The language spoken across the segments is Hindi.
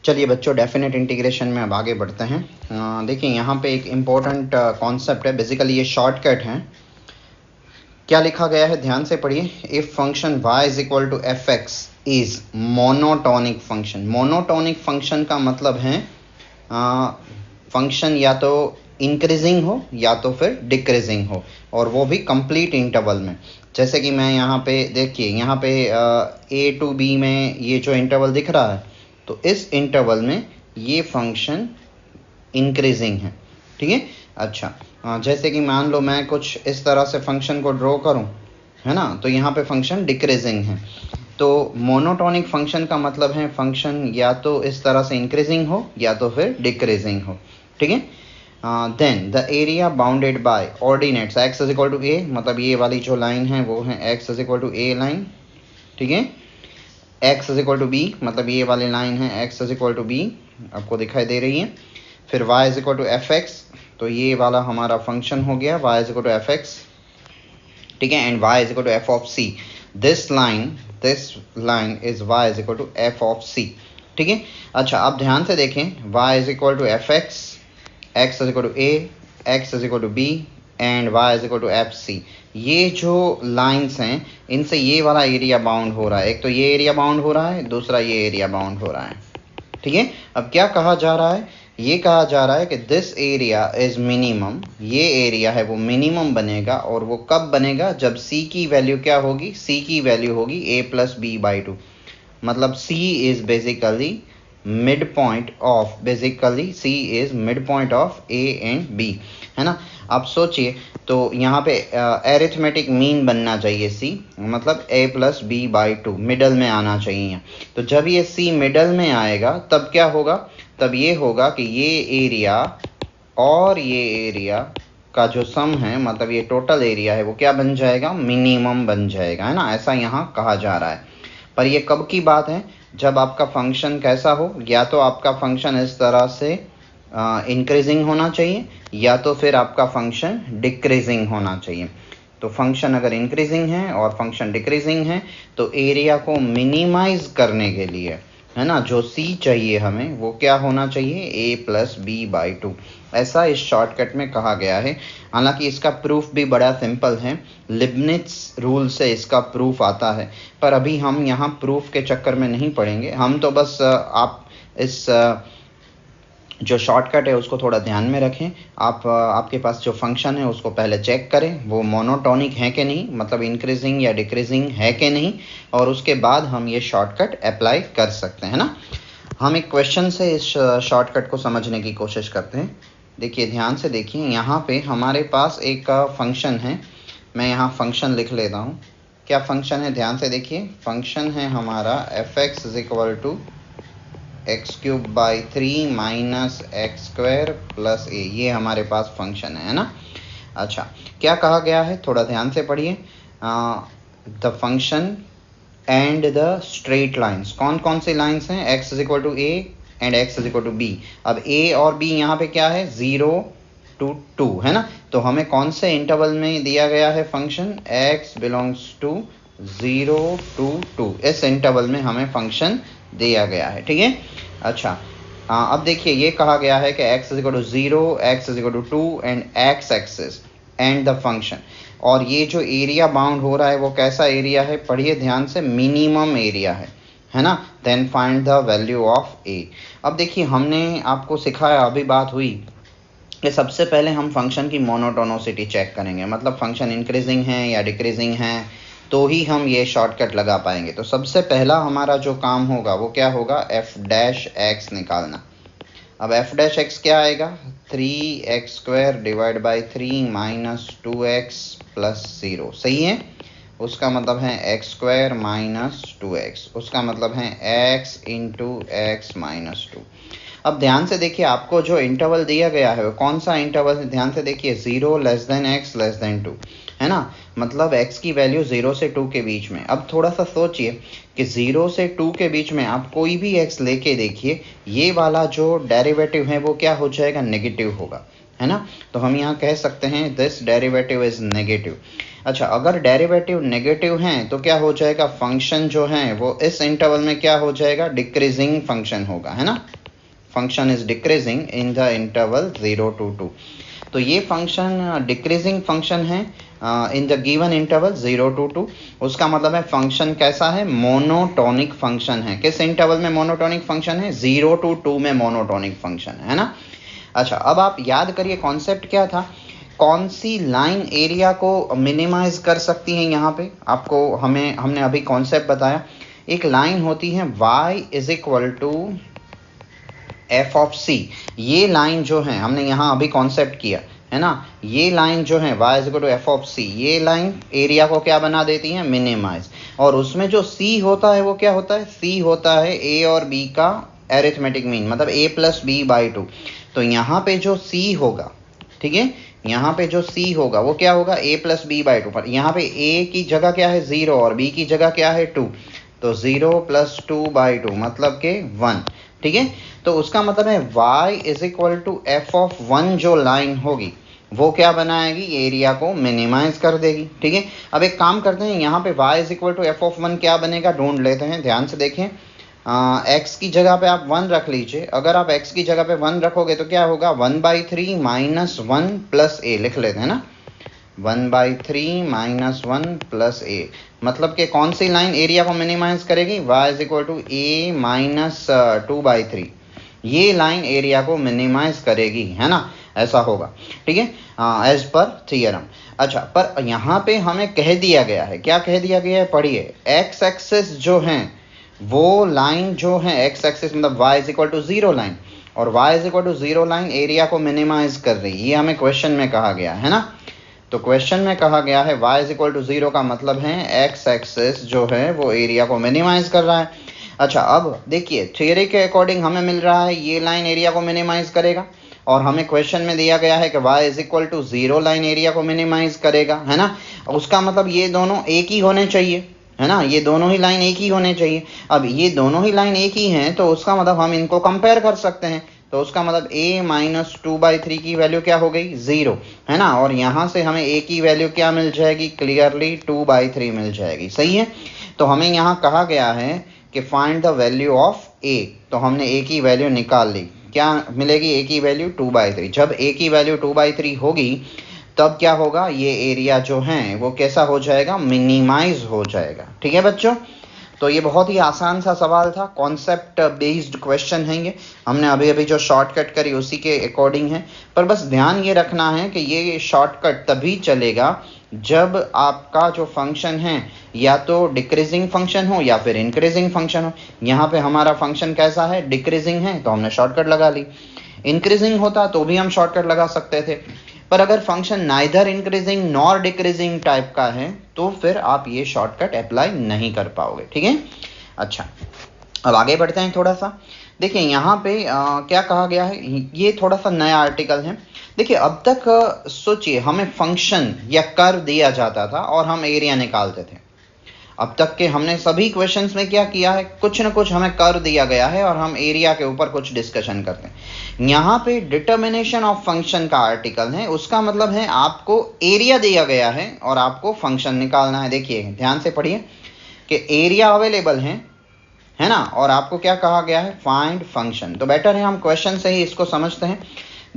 चलिए बच्चों, डेफिनेट इंटीग्रेशन में अब आगे बढ़ते हैं। देखिए यहाँ पे एक इम्पोर्टेंट कॉन्सेप्ट है। बेसिकली ये शॉर्टकट है। क्या लिखा गया है, ध्यान से पढ़िए। If function y is equal to F x is monotonic function. Monotonic function का मतलब है फंक्शन या तो इंक्रीजिंग हो या तो फिर डिक्रीजिंग हो, और वो भी कंप्लीट इंटरवल में। जैसे कि मैं यहाँ पे देखिए, यहाँ पे a टू b में ये जो इंटरवल दिख रहा है, तो इस इंटरवल में ये फंक्शन इंक्रीजिंग है। ठीक है। अच्छा, जैसे कि मान लो मैं कुछ इस तरह से फंक्शन को ड्रॉ करूं, है ना, तो यहाँ पे फंक्शन डिक्रीजिंग है। तो मोनोटोनिक फंक्शन का मतलब है फंक्शन या तो इस तरह से इंक्रीजिंग हो या तो फिर डिक्रीजिंग हो। ठीक है। Then the area bounded by ordinates x is equal to a, मतलब ये वाली जो लाइन है वो है x is equal to a line. ठीक है। x is equal to b, मतलब ये वाली लाइन है x is equal to b, आपको दिखाई दे रही है। फिर y is equal to F X, तो ये वाला हमारा फंक्शन हो गया y is equal to F X. ठीक है। And y is equal to F of c। This line is y is equal to F of c। ठीक है। अच्छा, अब ध्यान से देखें, y is equal to F X, x is equal to a, x is equal to b and y is equal to F C. ये जो लाइंस हैं, इनसे ये वाला एरिया बाउंड हो रहा है। एक तो ये एरिया बाउंड हो रहा है, दूसरा ये एरिया बाउंड हो रहा है। ठीक है। अब क्या कहा जा रहा है, ये कहा जा रहा है कि दिस एरिया इज मिनिमम। ये एरिया है वो मिनिमम बनेगा, और वो कब बनेगा, जब c की वैल्यू क्या होगी, c की वैल्यू होगी a plus B by two. मतलब c is basically mid point of, c is mid point of a and b, है ना। अब सोचिए, तो यहाँ पे एरिथमेटिक मीन बनना चाहिए c, मतलब a plus B by two, middle में आना चाहिए। तो जब ये c मिडल में आएगा तब क्या होगा, तब ये होगा कि ये एरिया और ये एरिया का जो सम है, मतलब ये टोटल एरिया है, वो क्या बन जाएगा, मिनिमम बन जाएगा, है ना। ऐसा यहाँ कहा जा रहा है। पर ये कब की बात है, जब आपका फंक्शन कैसा हो, या तो आपका फंक्शन इस तरह से इंक्रीजिंग होना चाहिए या तो फिर आपका फंक्शन डिक्रीजिंग होना चाहिए। तो फंक्शन अगर इंक्रीजिंग है और फंक्शन डिक्रीजिंग है, तो एरिया को मिनिमाइज करने के लिए, है ना, जो c चाहिए हमें, वो क्या होना चाहिए, a plus B by two. ऐसा इस शॉर्टकट में कहा गया है। हालांकि इसका प्रूफ भी बड़ा सिंपल है, लिबनिट्ज रूल से इसका प्रूफ आता है। पर अभी हम यहाँ प्रूफ के चक्कर में नहीं पड़ेंगे। हम तो बस आप इस जो शॉर्टकट है उसको थोड़ा ध्यान में रखें। आपके पास जो फंक्शन है उसको पहले चेक करें, वो मोनोटोनिक है कि नहीं, मतलब इंक्रीजिंग या डिक्रीजिंग है कि नहीं, और उसके बाद हम ये शॉर्टकट अप्लाई कर सकते हैं ना। हम एक क्वेश्चन से इस शॉर्टकट को समझने की कोशिश करते हैं। देखिए, ध्यान से देखिए, यहाँ पे हमारे पास एक फंक्शन है। मैं यहाँ फंक्शन लिख लेता हूँ। क्या फंक्शन है, ध्यान से देखिए। फंक्शन है हमारा f x is equal to x cube by 3 minus x square plus a. ये हमारे पास फंक्शन है ना। अच्छा, क्या कहा गया है, थोड़ा ध्यान से पढ़िए। The function and the straight lines. कौन कौन सी लाइंस हैं, X is equal to A and X is equal to B. अब a और b यहाँ पे क्या है, 0 to 2, है ना। तो हमें कौन से इंटरवल में दिया गया है function, x belongs to 0 to 2, इस इंटरवल में हमें फंक्शन दिया गया है। ठीक है। अच्छा, अब देखिए, ये कहा गया है कि x is equal to 0, x is equal to 2 and x axis and the function. और ये जो एरिया बाउंड हो रहा है वो कैसा एरिया है, पढ़िए ध्यान से, मिनिमम एरिया है ना। Then find the value of a। अब देखिए, हमने आपको सिखाया, अभी बात हुई कि सबसे पहले हम फंक्शन की मोनोटोनिसिटी चेक करेंगे, मतलब फंक्शन इंक्रीजिंग है या डिक्रीजिंग है, तो ही हम ये शॉर्टकट लगा पाएंगे। तो सबसे पहला हमारा जो काम होगा वो क्या होगा, एफ डैश एक्स निकालना। अब एफ डैश एक्स क्या आएगा, 3x square divide by 3 minus 2x plus 0। सही है। उसका मतलब है एक्स स्क्वायर माइनस 2x, उसका मतलब है x इंटू एक्स माइनस 2। अब ध्यान से देखिए, आपको जो इंटरवल दिया गया है वो कौन सा इंटरवल है, ध्यान से देखिए, 0 less than x less than 2, है ना। मतलब x की वैल्यू 0 से 2 के बीच में। अब थोड़ा सा सोचिए कि 0 से 2 के बीच में आप कोई भी x लेके देखिए, ये वाला जो डेरिवेटिव है वो क्या हो जाएगा, नेगेटिव होगा, है ना। तो हम यहाँ कह सकते हैं दिस डेरिवेटिव इज नेगेटिव। अच्छा, अगर डेरिवेटिव नेगेटिव हैं तो क्या हो जाएगा, फंक्शन जो है वो इस इंटरवल में क्या हो जाएगा, डिक्रीजिंग फंक्शन होगा, है ना। Function is decreasing in the interval 0 to 2। तो ये फंक्शन डिक्रीजिंग फंक्शन है in the given interval 0 to 2। उसका मतलब है फंक्शन कैसा है, मोनोटोनिक फंक्शन है। किस इंटरवल में मोनोटोनिक फंक्शन है, 0 to 2 में मोनोटोनिक फंक्शन है ना। अच्छा, अब आप याद करिए कॉन्सेप्ट क्या था, कौन सी लाइन एरिया को मिनिमाइज कर सकती है। यहाँ पे आपको हमने अभी कॉन्सेप्ट बताया, एक लाइन होती है y is equal to F of c. ये लाइन जो है हमने यहाँ अभी कॉन्सेप्ट किया है ना, ये लाइन जो है y is equal to F of c, ये लाइन एरिया को क्या बना देती है, मिनिमाइज। और उसमें जो c होता है वो क्या होता है, c होता है a और b का एरिथमेटिक मीन, मतलब a प्लस बी बाई 2। तो यहाँ पे जो c होगा, ठीक है, यहाँ पे जो c होगा वो क्या होगा, a प्लस बी बाई 2। पर यहाँ पे a की जगह क्या है 0 और b की जगह क्या है 2, तो 0 प्लस 2 बाई 2 मतलब के 1, ठीक है। तो उसका मतलब है y is equal to F of 1 जो लाइन होगी वो क्या बनाएगी, एरिया को मिनिमाइज कर देगी, ठीक है। अब एक काम करते हैं, यहाँ पे y is equal to F of 1 क्या बनेगा, ढूंढ लेते हैं। ध्यान से देखें, x की जगह पे आप 1 रख लीजिए। अगर आप x की जगह पे 1 रखोगे तो क्या होगा, 1/3 माइनस 1 प्लस a लिख लेते हैं ना, 1/3 माइनस 1 प्लस a, मतलब कि कौन सी लाइन एरिया को मिनिमाइज करेगी, y is equal to a minus 2/3, ये लाइन एरिया को मिनिमाइज करेगी, है ना, ऐसा होगा, ठीक है, एज पर थियरम। अच्छा, पर यहाँ पे हमें कह दिया गया है, क्या कह दिया गया है, पढ़िए, एक्स एक्सिस जो है वो लाइन जो है, एक्स एक्सिस मतलब y is equal to 0 line, और y is equal to 0 line area को मिनिमाइज कर रही है, ये हमें क्वेश्चन में कहा गया है ना। तो क्वेश्चन में कहा गया है y इज इक्वल टू 0 का मतलब है x एक्सिस जो है वो एरिया को मिनिमाइज कर रहा है। अच्छा, अब देखिए थ्योरी के अकॉर्डिंग हमें मिल रहा है ये लाइन एरिया को मिनिमाइज करेगा, और हमें क्वेश्चन में दिया गया है कि y is equal to 0 line area को मिनिमाइज करेगा, है ना। उसका मतलब ये दोनों एक ही होने चाहिए, है ना, ये दोनों ही लाइन एक ही होने चाहिए। अब ये दोनों ही लाइन एक ही हैं तो उसका मतलब हम इनको कंपेयर कर सकते हैं। तो उसका मतलब a माइनस 2/3 की वैल्यू क्या हो गई, 0, है ना, और यहाँ से हमें a की वैल्यू क्या मिल जाएगी, क्लियरली 2/3 मिल जाएगी, सही है। तो हमें यहाँ कहा गया है कि find the value of a, तो हमने a की वैल्यू निकाल ली, क्या मिलेगी, a की वैल्यू 2/3। जब a की वैल्यू 2/3 होगी तब क्या होगा, ये एरिया जो है वो कैसा हो जाएगा, मिनिमाइज हो जाएगा, ठीक है बच्चों। तो ये बहुत ही आसान सा सवाल था, कॉन्सेप्ट बेस्ड क्वेश्चन है ये, हमने अभी अभी जो शॉर्टकट करी उसी के अकॉर्डिंग है। पर बस ध्यान ये रखना है कि ये शॉर्टकट तभी चलेगा जब आपका जो फंक्शन है या तो डिक्रीजिंग फंक्शन हो या फिर इंक्रीजिंग फंक्शन हो। यहाँ पे हमारा फंक्शन कैसा है, डिक्रीजिंग है, तो हमने शॉर्टकट लगा ली। इंक्रीजिंग होता तो भी हम शॉर्टकट लगा सकते थे, पर अगर function neither increasing nor decreasing type का है तो फिर आप ये शॉर्टकट अप्लाई नहीं कर पाओगे, ठीक है। अच्छा, अब आगे बढ़ते हैं थोड़ा सा। देखिए यहाँ पे क्या कहा गया है, ये थोड़ा सा नया आर्टिकल है। देखिए अब तक सोचिए हमें फंक्शन या कर्व दिया जाता था और हम एरिया निकालते थे। अब तक के हमने सभी क्वेश्चंस में क्या किया है, कुछ ना कुछ हमें कर्व दिया गया है और हम एरिया के ऊपर कुछ डिस्कशन करते हैं। यहाँ पे डिटर्मिनेशन ऑफ फंक्शन का आर्टिकल है, उसका मतलब है आपको एरिया दिया गया है और आपको फंक्शन निकालना है। देखिए ध्यान से पढ़िए कि एरिया अवेलेबल है ना, और आपको क्या कहा गया है, फाइंड फंक्शन। तो बेटर है हम क्वेश्चन से ही इसको समझते हैं।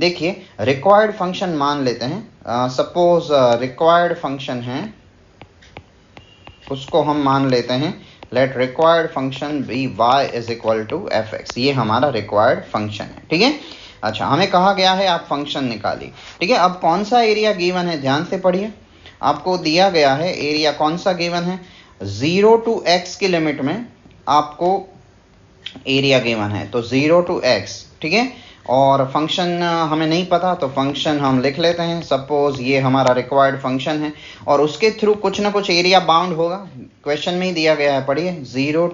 देखिए रिक्वायर्ड फंक्शन मान लेते हैं, सपोज रिक्वायर्ड फंक्शन है, उसको हम मान लेते हैं, let required function be y is equal to F X, ये हमारा रिक्वायर्ड फंक्शन है, ठीक है। अच्छा, हमें कहा गया है आप फंक्शन निकालिए, ठीक है। अब कौन सा एरिया गिवन है, ध्यान से पढ़िए, आपको दिया गया है एरिया कौन सा गिवन है, 0 to x की लिमिट में आपको एरिया गिवन है, तो 0 to x, ठीक है। और फंक्शन हमें नहीं पता तो फंक्शन हम लिख लेते हैं, सपोज ये हमारा रिक्वायर्ड फंक्शन है और उसके थ्रू कुछ ना कुछ एरिया बाउंड होगा, क्वेश्चन में ही दिया गया है, पढ़िए 0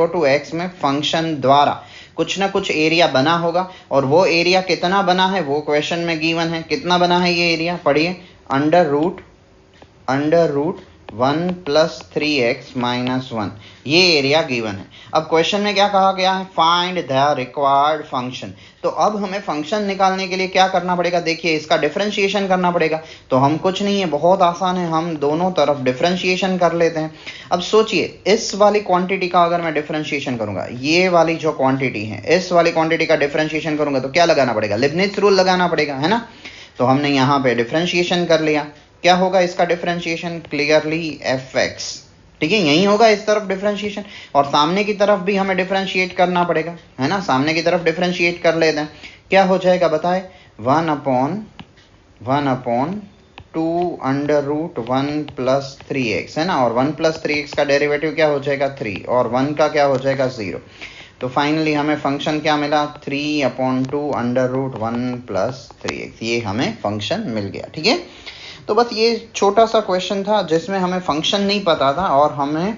to x में फंक्शन द्वारा कुछ ना कुछ एरिया बना होगा, और वो एरिया कितना बना है वो क्वेश्चन में गिवन है। कितना बना है ये एरिया, पढ़िए under root 1 plus 3x minus 1, ये एरिया गिवन है। अब क्वेश्चन में क्या कहा गया है, फाइंड द रिक्वायर्ड फंक्शन। तो अब हमें फंक्शन निकालने के लिए क्या करना पड़ेगा, देखिए इसका डिफरेंशिएशन करना पड़ेगा। तो हम कुछ नहीं है, बहुत आसान है, हम दोनों तरफ डिफरेंशिएशन कर लेते हैं। अब सोचिए इस वाली क्वांटिटी का अगर मैं डिफरेंशिएशन करूंगा, ये वाली जो क्वांटिटी है इस वाली क्वांटिटी का डिफरेंशिएशन करूंगा तो क्या लगाना पड़ेगा, लिबनिट्ज रूल लगाना पड़ेगा, है ना। तो हमने यहाँ पे डिफरेंशिएशन कर लिया, क्या होगा इसका डिफरेंशिएशन, क्लियरली fx, ठीक है, यही होगा इस तरफ डिफरेंशिएशन। और सामने की तरफ भी हमें डिफरेंशिएट करना पड़ेगा, है ना, सामने की तरफ डिफरेंशिएट कर लेते हैं। क्या हो जाएगा बताए, 1/2 अंडर रूट 1 प्लस 3x, है ना, और 1 प्लस 3x का डेरिवेटिव क्या हो जाएगा 3, और 1 का क्या हो जाएगा 0। तो फाइनली हमें फंक्शन क्या मिला, 3/2 अंडर रूट 1 प्लस 3x, ये हमें फंक्शन मिल गया। ठीक है, तो बस ये छोटा सा क्वेश्चन था जिसमें हमें फंक्शन नहीं पता था और हमें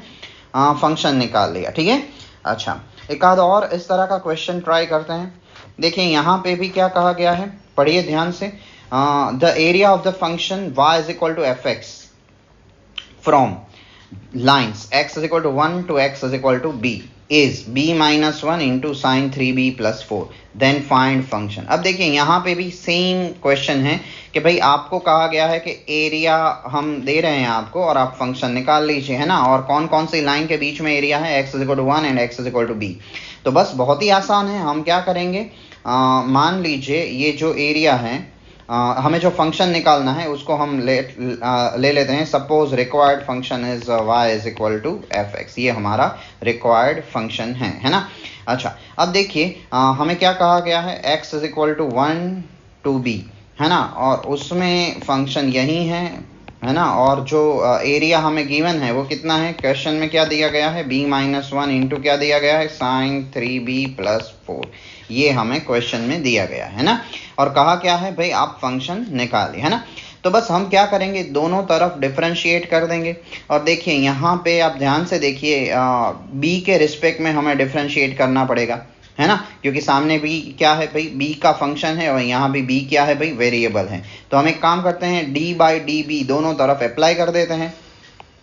फंक्शन निकाल लिया। ठीक है, अच्छा एक आध और इस तरह का क्वेश्चन ट्राई करते हैं। देखिए यहाँ पे भी क्या कहा गया है, पढ़िए ध्यान से, the area of the function y is equal to fx from lines x is equal to 1 to x is equal to b is b minus 1 into sin 3b plus 4, then find function। अब देखिए यहाँ पे भी सेम क्वेश्चन है कि भाई आपको कहा गया है कि एरिया हम दे रहे हैं आपको और आप फंक्शन निकाल लीजिए, है ना, और कौन कौन सी लाइन के बीच में एरिया है, x is equal to 1 and x is equal to b। तो बस बहुत ही आसान है, हम क्या करेंगे, मान लीजिए ये जो एरिया है, हमें जो फंक्शन निकालना है उसको हम ले लेते हैं। Suppose required function is y is equal to fx, ये हमारा रिक्वायर्ड फंक्शन है ना। अच्छा अब देखिए हमें क्या कहा गया है, x is equal to 1 to b, है ना, और उसमें फंक्शन यही है ना, और जो एरिया हमें गिवन है वो कितना है, क्वेश्चन में क्या दिया गया है, b माइनस 1 इंटू क्या दिया गया है, साइन 3b प्लस 4, ये हमें क्वेश्चन में दिया गया है ना। और कहा क्या है भाई आप फंक्शन निकालिए, है ना। तो बस हम क्या करेंगे, दोनों तरफ डिफरेंशिएट कर देंगे। और देखिए यहाँ पे आप ध्यान से देखिए, b के रिस्पेक्ट में हमें डिफरेंशिएट करना पड़ेगा, है ना, क्योंकि सामने b क्या है भाई, b का फंक्शन है, और यहाँ भी b क्या है भाई, वेरिएबल है। तो हम एक काम करते हैं, d बाई डी बी दोनों तरफ अप्लाई कर देते हैं,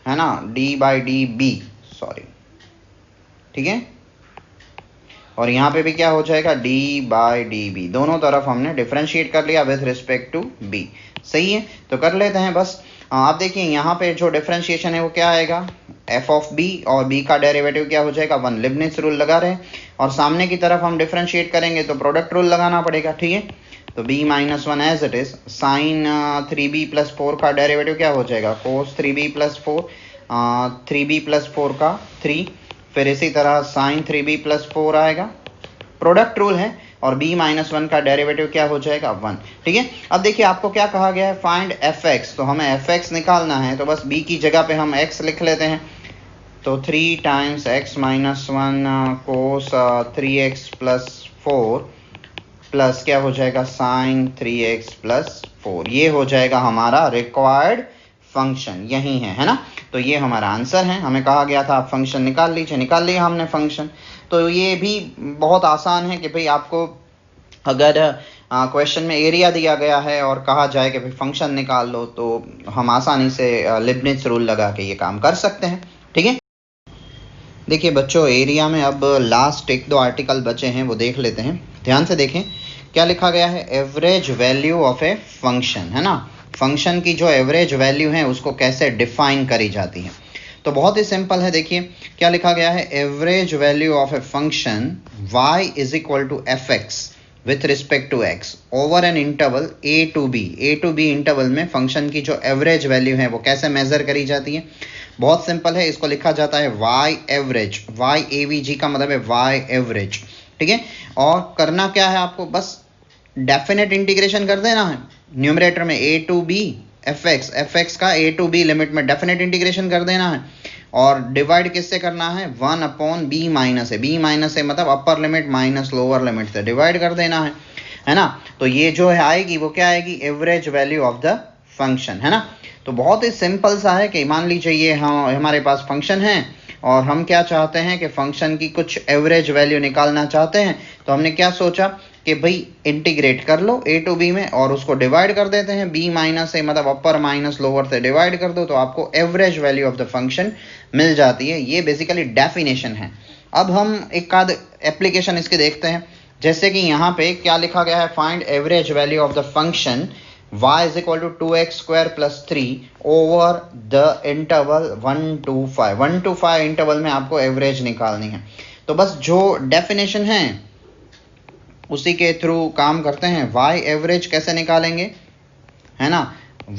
है ना, d by D B, sorry, ठीक है, और यहाँ पे भी क्या हो जाएगा, d बाई डी बी, दोनों तरफ हमने डिफरेंशिएट कर लिया विथ रिस्पेक्ट टू b। सही है, तो कर लेते हैं बस। आप देखिए यहाँ पे जो डिफरेंशिएशन है वो क्या आएगा, f ऑफ b, और b का डेरिवेटिव क्या हो जाएगा 1, लिबनिट्ज रूल लगा रहे हैं, और सामने की तरफ हम डिफरेंशिएट करेंगे तो प्रोडक्ट रूल लगाना पड़ेगा। ठीक है, तो b minus 1 as it is, sine 3b plus 4 का डेरिवेटिव क्या हो जाएगा, कोस 3b प्लस 4, 3b प्लस 4 का 3, फिर इसी तरह साइन 3b प्लस 4 आएगा, प्रोडक्ट रूल है, और b माइनस 1 का डेरिवेटिव क्या हो जाएगा 1। ठीक है, अब देखिए आपको क्या कहा गया है, फाइंड fx, तो हमें fx निकालना है, तो बस b की जगह पे हम x लिख लेते हैं। तो 3 टाइम्स x माइनस 1 कोस 3x प्लस 4 प्लस क्या हो जाएगा, साइन 3x प्लस 4, ये हो जाएगा हमारा रिक्वायर्ड फंक्शन, यही है ना। तो ये हमारा आंसर है, हमें कहा गया था आप फंक्शन निकाल लीजिए, निकाल लिया हमने फंक्शन। तो ये भी बहुत आसान है कि भाई आपको अगर क्वेश्चन में एरिया दिया गया है और कहा जाए कि भाई फंक्शन निकाल लो, तो हम आसानी से लिबनिट्ज रूल लगा के ये काम कर सकते हैं। ठीक है, देखिए बच्चों एरिया में अब लास्ट एक दो आर्टिकल बचे हैं वो देख लेते हैं, ध्यान से देखें क्या लिखा गया है, average value of a function, है ना, फंक्शन की जो एवरेज वैल्यू है उसको कैसे डिफाइन करी जाती है। तो बहुत ही सिंपल है, देखिए क्या लिखा गया है, average value of a function y is equal to fx with respect to x over an interval a to b interval में फंक्शन की जो एवरेज वैल्यू है वो कैसे मेजर करी जाती है। बहुत सिंपल है, इसको लिखा जाता है y एवरेज, y avg का मतलब है y एवरेज। ठीक है, और करना क्या है आपको, बस डेफिनेट इंटीग्रेशन कर देना है, न्यूमरेटर में a टू b fx का a टू b लिमिट में डेफिनेट इंटीग्रेशन कर देना है, और डिवाइड किससे करना है, 1 अपॉन b माइनस है, b माइनस है मतलब upper limit minus lower limit से डिवाइड कर देना है ना। तो ये जो है आएगी वो क्या आएगी, average value of the function, है ना। तो बहुत ही सिंपल सा है कि मान लीजिए ये हमारे पास फंक्शन है और हम क्या चाहते हैं कि फंक्शन की कुछ एवरेज वैल्यू निकालना चाहते हैं। तो हमने क्या सोचा कि भाई इंटीग्रेट कर लो a टू b में और उसको डिवाइड कर देते हैं b माइनस a, मतलब अपर माइनस लोअर से डिवाइड कर दो तो आपको average value of the function मिल जाती है। ये बेसिकली डेफिनेशन है। अब हम एक आध एप्लीकेशन इसके देखते हैं। जैसे कि यहाँ पे क्या लिखा गया है, find average value of the function y is equal to 2x square plus 3 over the interval 1 to 5। 1 to 5 interval में आपको एवरेज निकालनी है। तो बस जो डेफिनेशन है उसी के थ्रू काम करते हैं। y एवरेज कैसे निकालेंगे, है ना।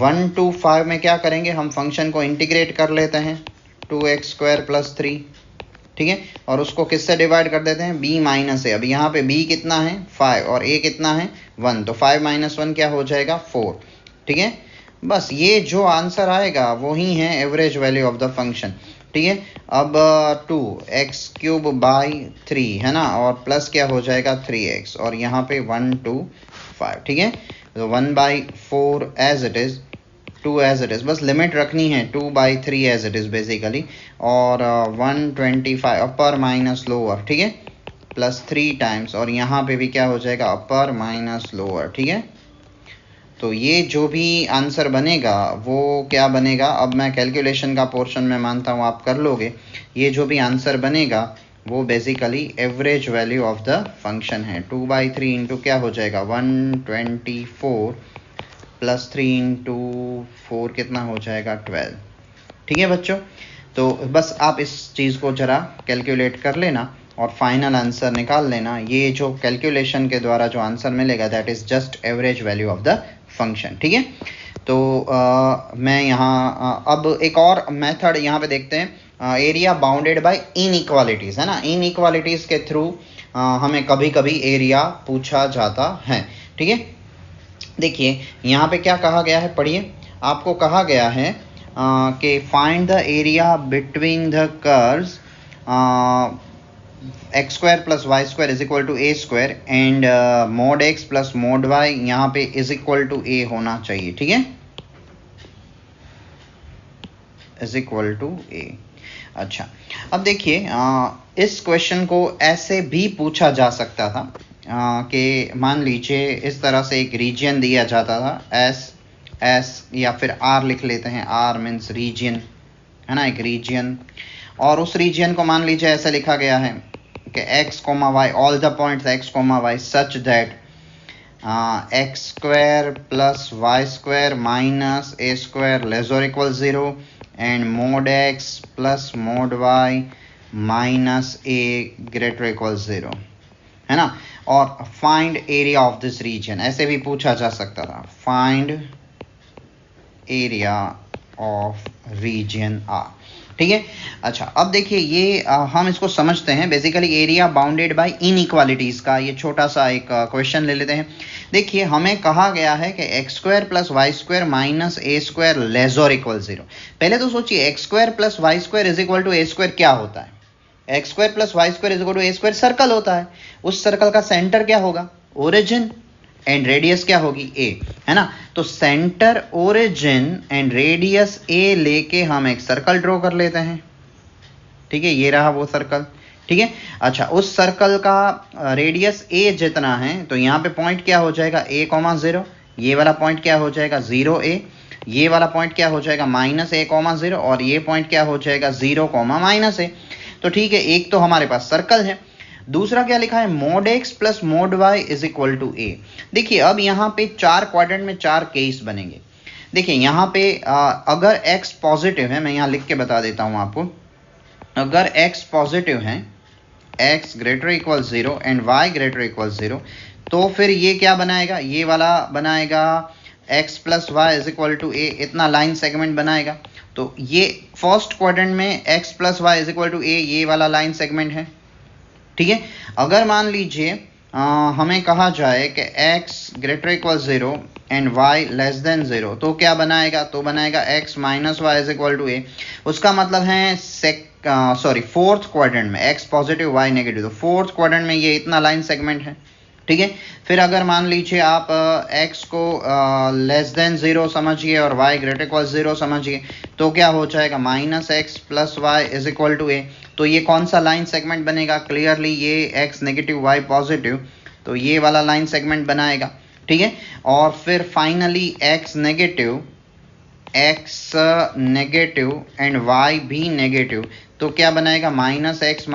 1 to 5 में क्या करेंगे, हम फंक्शन को इंटीग्रेट कर लेते हैं 2x स्क्वायर प्लस 3, ठीक है, और उसको किससे डिवाइड कर देते हैं, b माइनस ए। अब यहाँ पे b कितना है 5 और a कितना है 1, तो 5 माइनस 1 क्या हो जाएगा 4, ठीक है। बस ये जो आंसर आएगा वो ही है average value of the function, ठीक है। अब 2x क्यूब बाई 3 है ना, और प्लस क्या हो जाएगा 3x और यहाँ पे 1 to 5, ठीक है। तो 1/4 as it is, 2 as it is, बस लिमिट रखनी है 2/3 एज इट इज बेसिकली, और 125 अपर माइनस लोअर, ठीक है, प्लस 3 टाइम्स, और यहाँ पे भी क्या हो जाएगा अपर माइनस लोअर, ठीक है। तो ये जो भी आंसर बनेगा वो क्या बनेगा, अब मैं कैलकुलेशन का पोर्शन में मानता हूँ आप कर लोगे। ये जो भी आंसर बनेगा वो basically average value of the function है। 2/3 इंटू क्या हो जाएगा 124 प्लस 3 इंटू 4 कितना हो जाएगा 12, ठीक है बच्चों। तो बस आप इस चीज़ को ज़रा कैलकुलेट कर लेना और फाइनल आंसर निकाल लेना। ये जो कैलकुलेशन के द्वारा जो आंसर मिलेगा that is just average value of the function, ठीक है। तो मैं यहाँ अब एक और मेथड यहाँ पे देखते हैं, एरिया बाउंडेड बाय इनइक्वालिटीज़, है ना। इनइक्वालिटीज़ के थ्रू हमें कभी कभी एरिया पूछा जाता है, ठीक है। देखिए यहाँ पे क्या कहा गया है, पढ़िए। आपको कहा गया है कि find the area between the curves x square plus y square is equal to a square and mod x plus mod y यहाँ पे इज इक्वल टू ए होना चाहिए, ठीक है, इज इक्वल टू ए। अच्छा, अब देखिए इस क्वेश्चन को ऐसे भी पूछा जा सकता था कि मान लीजिए इस तरह से एक रीजन दिया जाता था एस या फिर आर लिख लेते हैं, आर मीन्स रीजन, है ना, एक रीजन, और उस रीजन को मान लीजिए ऐसे लिखा गया है कि x, y, all the points x, y such that x square plus y square minus a square less और equal 0 and mod x plus mod y minus a greater equal 0, है ना। और find area of this region ऐसे भी पूछा जा सकता था, find area of region R, ठीक है। अच्छा, अब देखिए ये हम इसको समझते हैं basically area bounded bye inequalities का ये छोटा सा एक क्वेश्चन ले लेते हैं। देखिए हमें कहा गया है कि x square plus y square minus a square less और इक्वल 0। पहले तो सोचिए x square plus y square is equal to a square क्या होता है, x square plus y square is equal to a square circle होता है। उस सर्कल का सेंटर क्या होगा, ओरिजिन, एंड रेडियस क्या होगी ए, है ना। तो सेंटर, ओरिजिन एंड रेडियस ए लेके हम एक सर्कल ड्रॉ कर लेते हैं, ठीक है, ये रहा वो सर्कल, ठीक है। अच्छा, उस सर्कल का रेडियस ए जितना है तो यहाँ पे पॉइंट क्या हो जाएगा a,0, ये वाला पॉइंट क्या हो जाएगा 0a, ये वाला पॉइंट क्या हो जाएगा -a,0 और ये पॉइंट क्या हो जाएगा 0, -a। तो ठीक है, एक तो हमारे पास सर्कल है। दूसरा क्या लिखा है, mod x plus mod y is equal to a। देखिए अब यहाँ पे 4 क्वाड्रेंट में 4 केस बनेंगे। देखिए यहाँ पे अगर x पॉजिटिव है, मैं यहाँ लिख के बता देता हूँ आपको, अगर x पॉजिटिव है, x greater equal 0 and y greater equal 0, तो फिर ये क्या बनाएगा, ये वाला बनाएगा x plus y is equal to a, इतना लाइन सेगमेंट बनाएगा। तो ये फर्स्ट क्वाड्रेंट में x plus y is equal to a, ये वाला लाइन सेगमेंट है, ठीक है। अगर मान लीजिए हमें कहा जाए कि x greater equal 0 and y less than 0, तो क्या बनाएगा, तो बनाएगा x minus y is equal to a। उसका मतलब है फोर्थ क्वाड्रेंट में x पॉजिटिव y नेगेटिव, तो फोर्थ क्वाड्रेंट में ये इतना लाइन सेगमेंट है, ठीक है। फिर अगर मान लीजिए आप x को लेस देन 0 समझिए और y ग्रेटर इक्वल 0 समझिए, तो क्या हो जाएगा -x plus y is equal to a। तो ये कौन सा लाइन सेगमेंट बनेगा, क्लियरली ये x नेगेटिव y पॉजिटिव, तो ये वाला लाइन सेगमेंट बनाएगा, ठीक है। और फिर finally x negative and y भी नेगेटिव, तो क्या बनाएगा -x - y =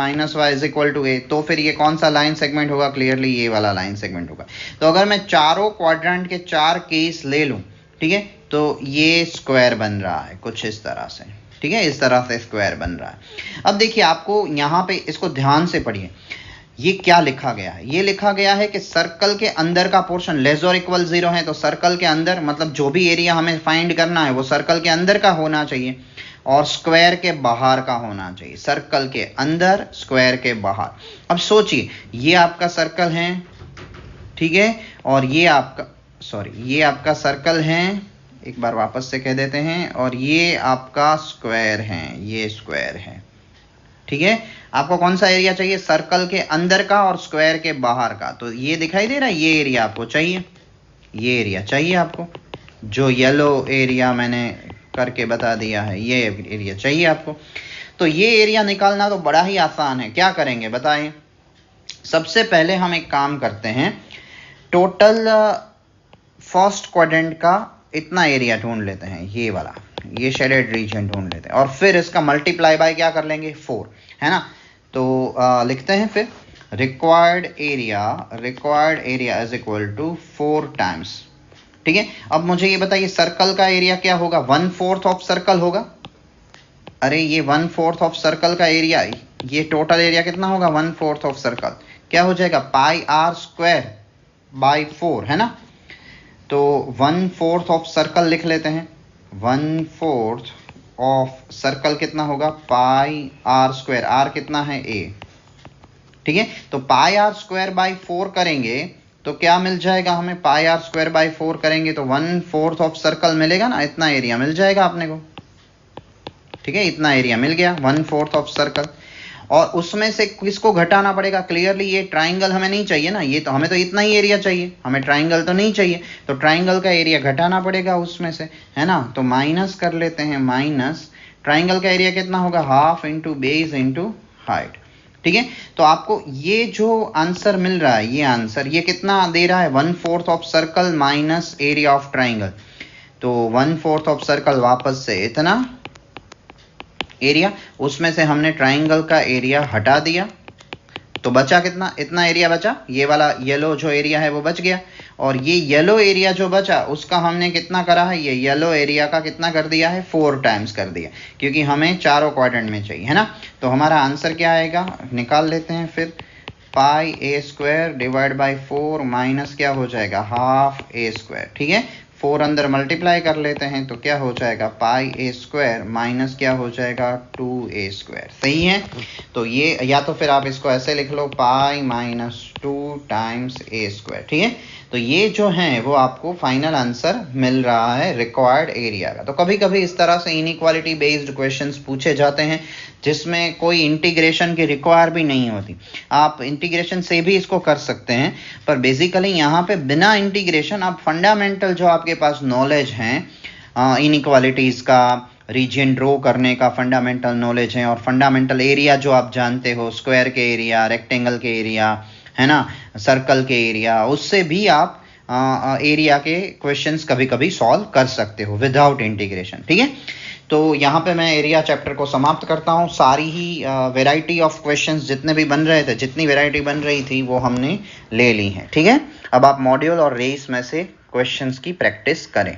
a। तो फिर ये कौन सा लाइन सेगमेंट होगा? क्लियरली ये वाला लाइन सेगमेंट होगा। तो अगर मैं चारों क्वाड्रेंट के 4 केस ले लूं, ठीक है, तो ये स्क्वायर बन रहा है कुछ इस तरह से, ठीक है, इस तरह से स्क्वायर बन रहा है। अब देखिए आपको यहाँ पे इसको ध्यान से पढ़िए, ये क्या लिखा गया है? ये लिखा गया है कि सर्कल के अंदर का पोर्शन लेस और इक्वल 0 है, तो सर्कल के अंदर मतलब जो भी एरिया हमें फाइंड करना है वो सर्कल के अंदर का होना चाहिए और स्क्वायर के बाहर का होना चाहिए। सर्कल के अंदर, स्क्वायर के बाहर। अब सोचिए, ये आपका सर्कल है, ठीक है, और ये आपका सर्कल है, एक बार वापस से कह देते हैं, और ये आपका स्क्वायर है, ये स्क्वायर है, ठीक है। आपको कौन सा एरिया चाहिए? सर्कल के अंदर का और स्क्वायर के बाहर का। तो ये दिखाई दे रहा है, ये एरिया आपको चाहिए, ये एरिया चाहिए आपको, जो येलो एरिया मैंने करके बता दिया है, ये एरिया चाहिए आपको। तो ये एरिया निकालना तो बड़ा ही आसान है। क्या करेंगे बताएं? सबसे पहले हम एक काम करते हैं, टोटल फर्स्ट क्वाड्रेंट का इतना एरिया ढूंढ लेते हैं, ये वाला, ये शेडेड रीजन ढूंढ लेते हैं, और फिर इसका मल्टीप्लाई बाय क्या कर लेंगे? 4, है ना। तो लिखते हैं फिर required area is equal to 4 times, ठीक है। अब मुझे ये बताइए, सर्कल का एरिया क्या होगा? 1/4 ऑफ सर्कल होगा। अरे ये 1/4 ऑफ सर्कल का एरिया, ये टोटल एरिया कितना होगा? 1/4 ऑफ सर्कल क्या हो जाएगा? πr²/4, है ना। तो 1/4 ऑफ सर्कल लिख लेते हैं। 1/4 ऑफ सर्कल कितना होगा? πr², r कितना है? a, ठीक है। तो πr²/4 करेंगे तो क्या मिल जाएगा हमें? πr²/4 करेंगे तो 1/4 ऑफ सर्कल मिलेगा ना, इतना एरिया मिल जाएगा अपने को, ठीक है, इतना एरिया मिल गया 1/4 ऑफ सर्कल। और उसमें से किसको घटाना पड़ेगा? क्लियरली ये ट्राइंगल हमें नहीं चाहिए ना, ये तो हमें तो इतना ही एरिया चाहिए, हमें ट्राइंगल तो नहीं चाहिए, तो ट्राइंगल का एरिया घटाना पड़ेगा उसमें से, है ना। तो माइनस कर लेते हैं, माइनस ट्राइंगल का एरिया कितना होगा? Half into base into height, ठीक है। तो आपको ये जो आंसर मिल रहा है, ये आंसर ये कितना दे रहा है? 1/4 of circle minus area of triangle. तो 1/4 ऑफ सर्कल वापस से इतना एरिया, उसमें से हमने ट्राइंगल का एरिया हटा दिया, तो बचा कितना? इतना एरिया बचा, ये वाला येलो जो एरिया है वो बच गया, और ये येलो एरिया जो बचा उसका हमने कितना करा है? ये येलो एरिया का कितना कर दिया है? 4 टाइम्स कर दिया, क्योंकि हमें चारों क्वाड्रेंट में चाहिए, है ना। तो हमारा आंसर क्या आएगा? निकाल लेते हैं फिर, πa² / 4 माइनस क्या हो जाएगा? ½ a², ठीक है। 4 अंदर मल्टीप्लाई कर लेते हैं तो क्या हो जाएगा? πa² माइनस क्या हो जाएगा? 2a², सही है। तो ये, या तो फिर आप इसको ऐसे लिख लो, π - 2 टाइम्स a², ठीक है। तो ये जो है वो आपको फाइनल आंसर मिल रहा है रिक्वायर्ड एरिया का। तो कभी कभी इस तरह से इनइक्वालिटी बेस्ड क्वेश्चंस पूछे जाते हैं जिसमें कोई इंटीग्रेशन की रिक्वायर भी नहीं होती, आप इंटीग्रेशन से भी इसको कर सकते हैं, पर बेसिकली यहाँ पे बिना इंटीग्रेशन आप फंडामेंटल जो आपके पास नॉलेज हैं इनइक्वालिटीज़ का, रीजन ड्रॉ करने का फंडामेंटल नॉलेज है, और फंडामेंटल एरिया जो आप जानते हो, स्क्वायर के एरिया, रेक्टेंगल के एरिया, है ना, सर्कल के एरिया, उससे भी आप एरिया के क्वेश्चंस कभी कभी सॉल्व कर सकते हो विदाउट इंटीग्रेशन, ठीक है। तो यहाँ पे मैं एरिया चैप्टर को समाप्त करता हूँ। सारी ही वैरायटी ऑफ क्वेश्चंस जितने भी बन रहे थे, जितनी वैरायटी बन रही थी वो हमने ले ली है, ठीक है। अब आप मॉड्यूल और रेस में से क्वेश्चंस की प्रैक्टिस करें।